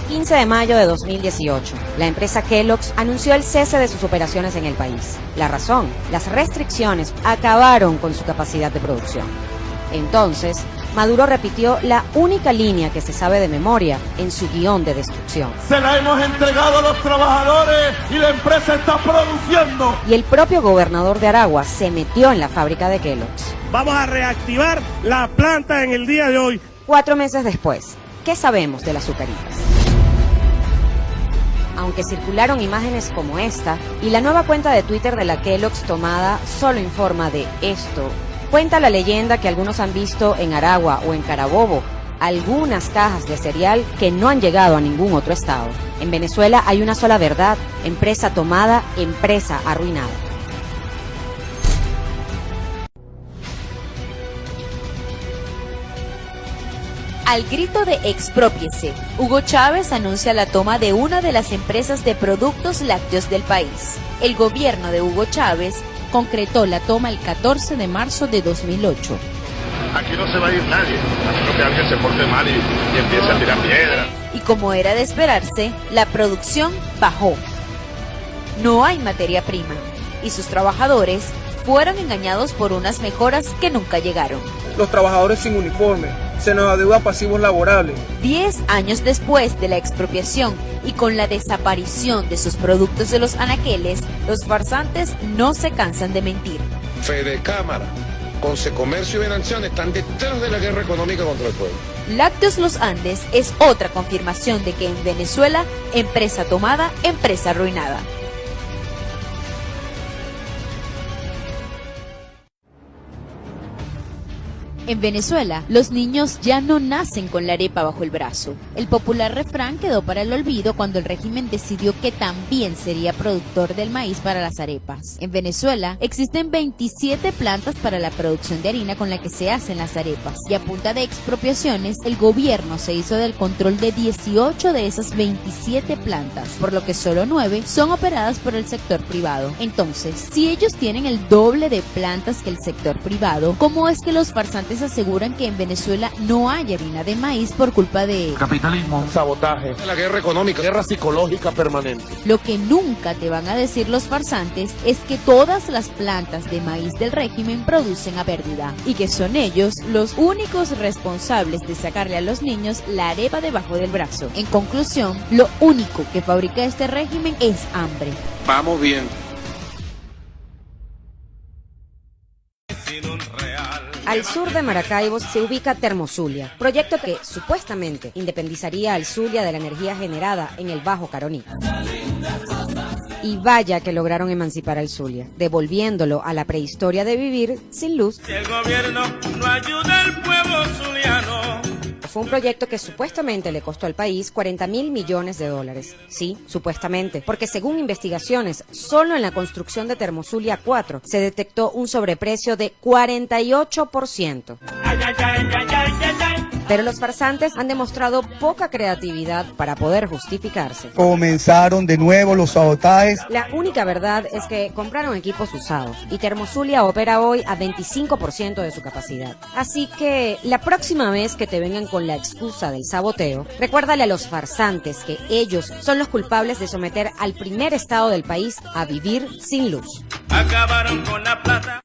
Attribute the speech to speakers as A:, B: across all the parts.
A: 15 de mayo de 2018, la empresa Kellogg's anunció el cese de sus operaciones en el país. La razón, las restricciones acabaron con su capacidad de producción. Entonces, Maduro repitió la única línea que se sabe de memoria en su guión de destrucción.
B: Se la hemos entregado a los trabajadores y la empresa está produciendo.
A: Y el propio gobernador de Aragua se metió en la fábrica de Kellogg's.
C: Vamos a reactivar la planta en el día de hoy.
A: 4 meses después, ¿qué sabemos de las azucaritas? Aunque circularon imágenes como esta, y la nueva cuenta de Twitter de la Kellogg's tomada solo informa de esto, cuenta la leyenda que algunos han visto en Aragua o en Carabobo algunas cajas de cereal que no han llegado a ningún otro estado. En Venezuela hay una sola verdad: empresa tomada, empresa arruinada.
D: Al grito de exprópiese, Hugo Chávez anuncia la toma de una de las empresas de productos lácteos del país. El gobierno de Hugo Chávez concretó la toma el 14 de marzo de 2008.
E: Aquí no se va a ir nadie, a menos que alguien se porte mal y empiece a tirar piedras.
D: Y como era de esperarse, la producción bajó. No hay materia prima, y sus trabajadores fueron engañados por unas mejoras que nunca llegaron.
F: Los trabajadores sin uniforme, se nos adeuda pasivos laborables.
D: 10 años después de la expropiación y con la desaparición de sus productos de los anaqueles, los farsantes no se cansan de mentir.
E: Fedecámara, Consecomercio y Venanción están detrás de la guerra económica contra el pueblo.
D: Lácteos Los Andes es otra confirmación de que en Venezuela, empresa tomada, empresa arruinada. En Venezuela, los niños ya no nacen con la arepa bajo el brazo. El popular refrán quedó para el olvido cuando el régimen decidió que también sería productor del maíz para las arepas. En Venezuela, existen 27 plantas para la producción de harina con la que se hacen las arepas. Y a punta de expropiaciones, el gobierno se hizo del control de 18 de esas 27 plantas, por lo que solo 9 son operadas por el sector privado. Entonces, si ellos tienen el doble de plantas que el sector privado, ¿cómo es que los farsantes aseguran que en Venezuela no hay harina de maíz por culpa de
E: Capitalismo, sabotaje, la guerra económica, guerra psicológica permanente?
D: Lo que nunca te van a decir los farsantes es que todas las plantas de maíz del régimen producen a pérdida y que son ellos los únicos responsables de sacarle a los niños la arepa debajo del brazo. En conclusión, lo único que fabrica este régimen es hambre.
E: Vamos bien.
A: Al sur de Maracaibo se ubica Termozulia, proyecto que supuestamente independizaría al Zulia de la energía generada en el Bajo Caroní. Y vaya que lograron emancipar al Zulia, devolviéndolo a la prehistoria de vivir sin luz.
C: Si el gobierno no ayuda al pueblo zuliano.
A: Fue un proyecto que supuestamente le costó al país 40.000 millones de dólares. Sí, supuestamente, porque según investigaciones, solo en la construcción de Termozulia 4 se detectó un sobreprecio de 48%. Pero los farsantes han demostrado poca creatividad para poder justificarse.
G: Comenzaron de nuevo los sabotajes.
A: La única verdad es que compraron equipos usados y Termozulia opera hoy a 25% de su capacidad. Así que la próxima vez que te vengan con la excusa del saboteo, recuérdale a los farsantes que ellos son los culpables de someter al primer estado del país a vivir sin luz.
C: Acabaron con la plata.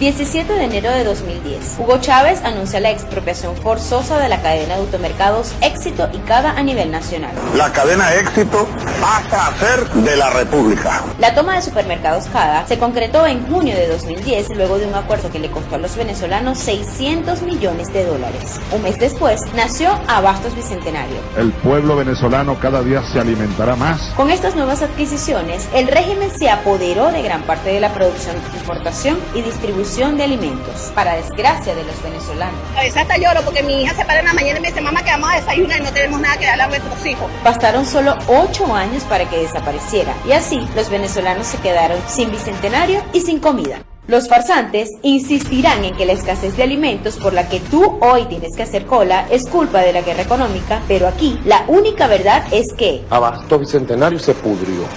D: 17 de enero de 2010, Hugo Chávez anuncia la expropiación forzosa de la cadena de automercados Éxito y Cada a nivel nacional.
H: La cadena Éxito pasa a ser de la República.
D: La toma de supermercados Cada se concretó en junio de 2010 luego de un acuerdo que le costó a los venezolanos 600 millones de dólares. Un mes después, nació Abastos Bicentenario.
E: El pueblo venezolano cada día se alimentará más.
D: Con estas nuevas adquisiciones, el régimen se apoderó de gran parte de la producción, importación y distribución de alimentos, para desgracia de los venezolanos.
I: A veces hasta lloro porque mi hija se para en la mañana y me dice: mamá, que vamos a desayunar y no tenemos nada que darle a nuestros hijos.
D: Bastaron solo 8 años para que desapareciera, y así los venezolanos se quedaron sin bicentenario y sin comida. Los farsantes insistirán en que la escasez de alimentos por la que tú hoy tienes que hacer cola es culpa de la guerra económica, pero aquí la única verdad es que
E: Abastos Bicentenario se pudrió.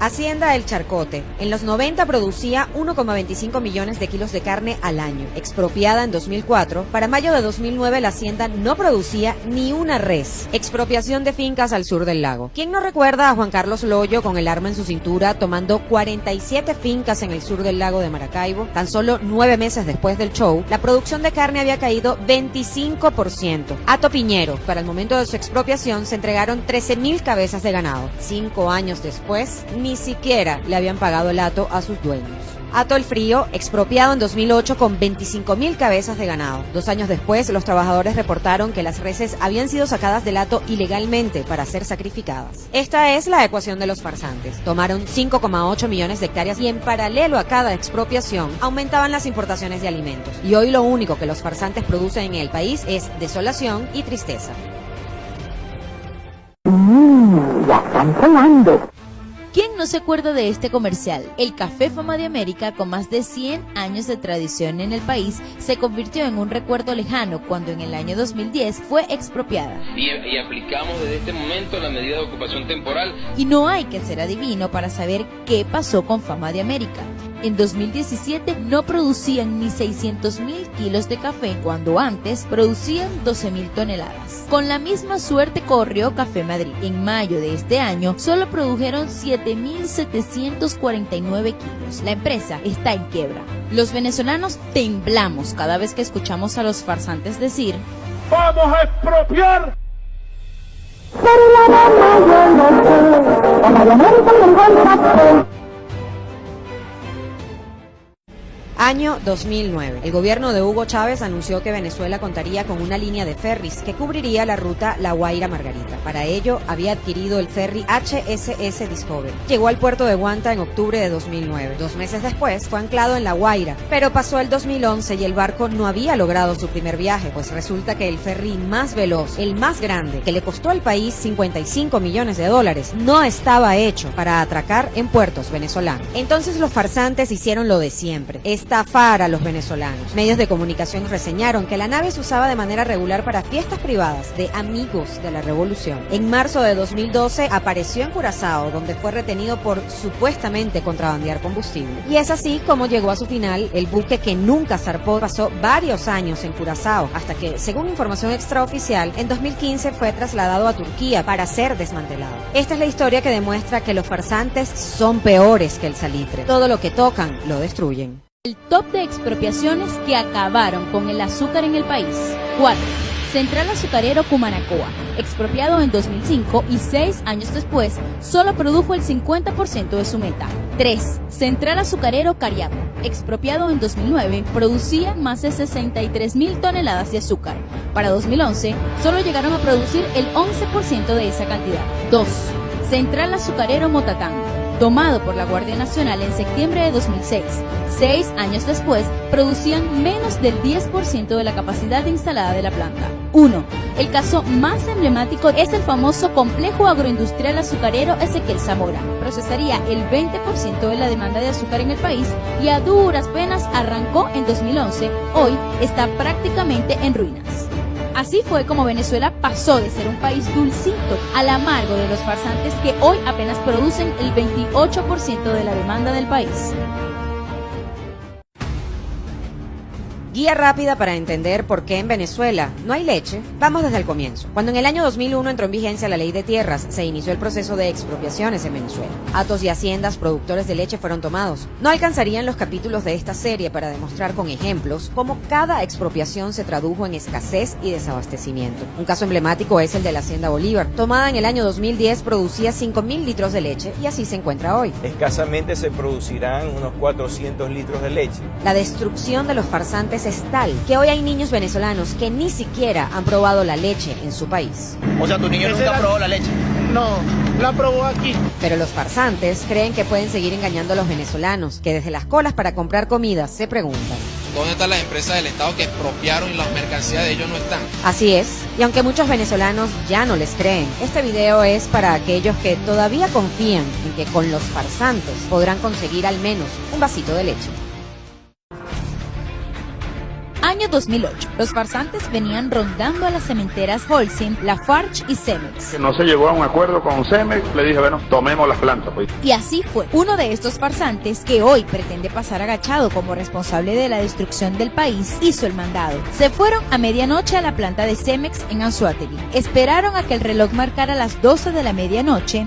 A: Hacienda El Charcote. En los 90 producía 1,25 millones de kilos de carne al año. Expropiada en 2004, para mayo de 2009 la hacienda no producía ni una res. Expropiación de fincas al sur del lago. ¿Quién no recuerda a Juan Carlos Loyo con el arma en su cintura tomando 47 fincas en el sur del lago de Maracaibo? Tan solo 9 meses después del show, la producción de carne había caído 25%. Hato Piñero. Para el momento de su expropiación se entregaron 13.000 cabezas de ganado. 5 años después, ni siquiera le habían pagado el hato a sus dueños. Hato el Frío, expropiado en 2008 con 25.000 cabezas de ganado. 2 años después, los trabajadores reportaron que las reses habían sido sacadas del hato ilegalmente para ser sacrificadas. Esta es la ecuación de los farsantes. Tomaron 5,8 millones de hectáreas y en paralelo a cada expropiación aumentaban las importaciones de alimentos. Y hoy lo único que los farsantes producen en el país es desolación y tristeza.
J: Ya están sonando.
D: ¿Quién no se acuerda de este comercial? El Café Fama de América, con más de 100 años de tradición en el país, se convirtió en un recuerdo lejano cuando en el año 2010 fue expropiada.
K: Y aplicamos desde este momento la medida de ocupación temporal.
D: Y no hay que ser adivino para saber qué pasó con Fama de América. En 2017 no producían ni 600.000 kilos de café, cuando antes producían 12.000 toneladas. Con la misma suerte corrió Café Madrid. En mayo de este año solo produjeron 7.749 kilos. La empresa está en quiebra. Los venezolanos temblamos cada vez que escuchamos a los farsantes decir:
B: ¡vamos a expropiar!
A: Año 2009. El gobierno de Hugo Chávez anunció que Venezuela contaría con una línea de ferries que cubriría la ruta La Guaira-Margarita. Para ello, había adquirido el ferry HSS Discovery. Llegó al puerto de Guanta en octubre de 2009. 2 meses después, fue anclado en La Guaira, pero pasó el 2011 y el barco no había logrado su primer viaje, pues resulta que el ferry más veloz, el más grande, que le costó al país $55 millones, no estaba hecho para atracar en puertos venezolanos. Entonces los farsantes hicieron lo de siempre: estafar a los venezolanos. Medios de comunicación reseñaron que la nave se usaba de manera regular para fiestas privadas de amigos de la revolución. En marzo de 2012 apareció en Curazao, donde fue retenido por supuestamente contrabandear combustible. Y es así como llegó a su final. El buque, que nunca zarpó, pasó varios años en Curazao, hasta que, según información extraoficial, en 2015 fue trasladado a Turquía para ser desmantelado. Esta es la historia que demuestra que los farsantes son peores que el salitre. Todo lo que tocan lo destruyen.
D: El top de expropiaciones que acabaron con el azúcar en el país. 4. Central Azucarero Cumanacoa, expropiado en 2005 y 6 años después, solo produjo el 50% de su meta. 3. Central Azucarero Cariaco, expropiado en 2009, producía más de 63.000 toneladas de azúcar. Para 2011, solo llegaron a producir el 11% de esa cantidad. 2. Central Azucarero Motatán, tomado por la Guardia Nacional en septiembre de 2006. 6 años después, producían menos del 10% de la capacidad instalada de la planta. 1. El caso más emblemático es el famoso Complejo Agroindustrial Azucarero Ezequiel Zamora. Procesaría el 20% de la demanda de azúcar en el país y a duras penas arrancó en 2011. Hoy está prácticamente en ruinas. Así fue como Venezuela pasó de ser un país dulcito al amargo de los farsantes que hoy apenas producen el 28% de la demanda del país.
A: Guía rápida para entender por qué en Venezuela no hay leche. Vamos desde el comienzo. Cuando en el año 2001 entró en vigencia la Ley de Tierras, se inició el proceso de expropiaciones en Venezuela. Hatos y haciendas productores de leche fueron tomados. No alcanzarían los capítulos de esta serie para demostrar con ejemplos cómo cada expropiación se tradujo en escasez y desabastecimiento. Un caso emblemático es el de la Hacienda Bolívar. Tomada en el año 2010, producía 5.000 litros de leche y así se encuentra hoy.
L: Escasamente se producirán unos 400 litros de leche.
A: La destrucción de los farsantes es tal que hoy hay niños venezolanos que ni siquiera han probado la leche en su país.
M: O sea, tu niño nunca probó la leche.
B: No, la probó aquí.
A: Pero los farsantes creen que pueden seguir engañando a los venezolanos, que desde las colas para comprar comida se preguntan:
N: ¿dónde están las empresas del Estado que expropiaron y las mercancías de ellos no están?
A: Así es, y aunque muchos venezolanos ya no les creen, este video es para aquellos que todavía confían en que con los farsantes podrán conseguir al menos un vasito de leche.
D: Año Año 2008. Los farsantes venían rondando a las cementeras Holcim, Lafarge y Cemex.
H: Que no se llegó a un acuerdo con Cemex, le dije, bueno, tomemos las plantas, pues.
D: Y así fue. Uno de estos farsantes, que hoy pretende pasar agachado como responsable de la destrucción del país, hizo el mandado. Se fueron a medianoche a la planta de Cemex en Anzoátegui. Esperaron a que el reloj marcara las 12 de la medianoche.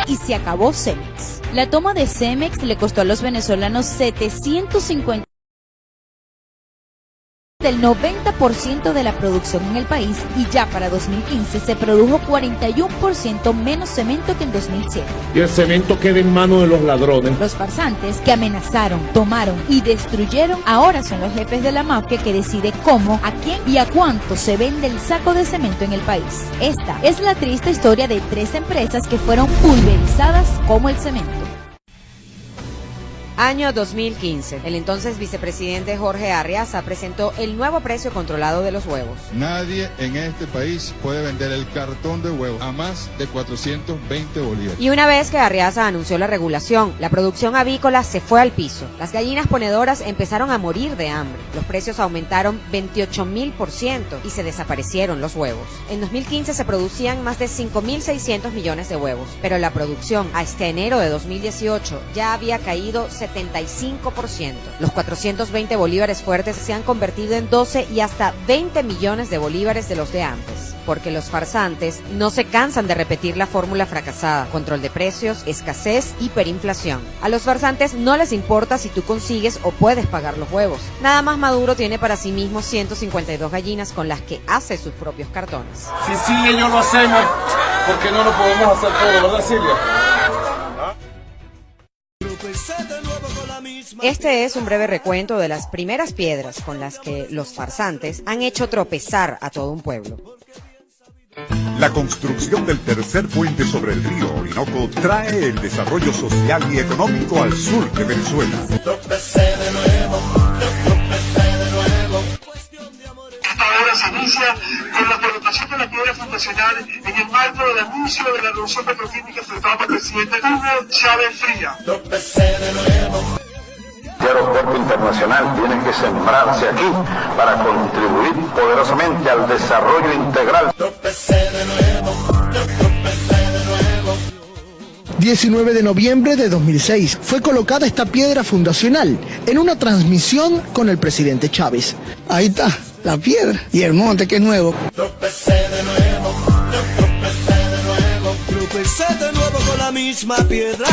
D: Y se acabó Cemex. La toma de Cemex le costó a los venezolanos 750 del 90% de la producción en el país, y ya para 2015 se produjo 41% menos cemento que en 2007.
B: Y el cemento queda en manos de los ladrones.
D: Los farsantes que amenazaron, tomaron y destruyeron ahora son los jefes de la mafia que decide cómo, a quién y a cuánto se vende el saco de cemento en el país. Esta es la triste historia de 3 empresas que fueron pulverizadas como el cemento.
A: Año 2015. El entonces vicepresidente Jorge Arriaza presentó el nuevo precio controlado de los huevos.
O: Nadie en este país puede vender el cartón de huevos a más de 420 bolívares.
A: Y una vez que Arriaza anunció la regulación, la producción avícola se fue al piso. Las gallinas ponedoras empezaron a morir de hambre. Los precios aumentaron 28.000% y se desaparecieron los huevos. En 2015 se producían más de 5.600 millones de huevos, pero la producción hasta enero de 2018 ya había caído 75%. Los 420 bolívares fuertes se han convertido en 12 y hasta 20 millones de bolívares de los de antes, porque los farsantes no se cansan de repetir la fórmula fracasada: control de precios, escasez, hiperinflación. A los farsantes no les importa si tú consigues o puedes pagar los huevos. Nada más Maduro tiene para sí mismo 152 gallinas con las que hace sus propios cartones.
B: Si ellos lo hacemos, ¿por qué no lo podemos hacer todo, verdad, Silvia?
A: Este es un breve recuento de las primeras piedras con las que los farsantes han hecho tropezar a todo un pueblo.
P: La construcción del tercer puente sobre el río Orinoco trae el desarrollo social y económico al sur de Venezuela.
Q: Esta obra se inicia con la colocación de la piedra fundacional en el marco del anuncio de la revolución petroquímica efectuada por el presidente Hugo Chávez Fría.
H: El aeropuerto internacional tiene que sembrarse aquí para contribuir poderosamente al desarrollo integral.
R: 19 de noviembre de 2006 fue colocada esta piedra fundacional en una transmisión con el presidente Chávez. Ahí está la piedra y el monte, que es nuevo.
C: Tropecé de nuevo con la misma piedra.